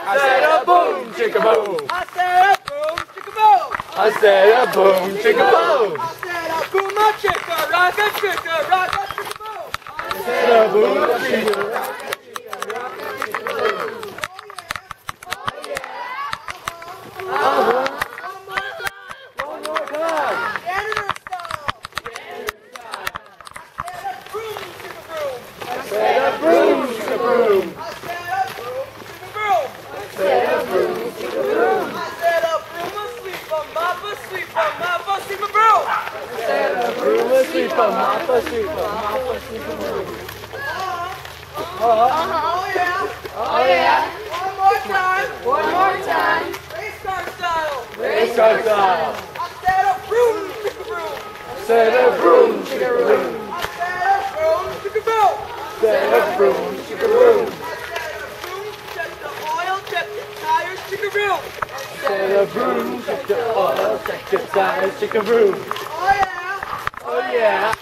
I said a boom, chicka boom. I said a boom, chicka boom. I said a boom, chicka boom. I said a boom, a chicka, rock a chicka, rock a chicka boom. I said a boom, a chicka, rock a chicka, rock a chicka boom. One more time. Janitor style. I said a broom, chicka broom. I said a broom, chicka broom. I said a broom, chicka broom. I said a broom, a sweep, a mop, a sweep, a mop, a sweep, a broom. I said a broom, a sweep, a mop, a sweep, a mop, a sweep, a broom. Oh yeah. Oh yeah. One more time. One more time. Race car style. Race car style. I said a broom, chicka broom. I said a broom, chicka broom. I said a broom, chicka broom. I said a broom, chicka broom. Check the oil, check the tires, chicka broom. I said a broom, check the oil, check the tires, chicka broom. Oh yeah. Oh yeah.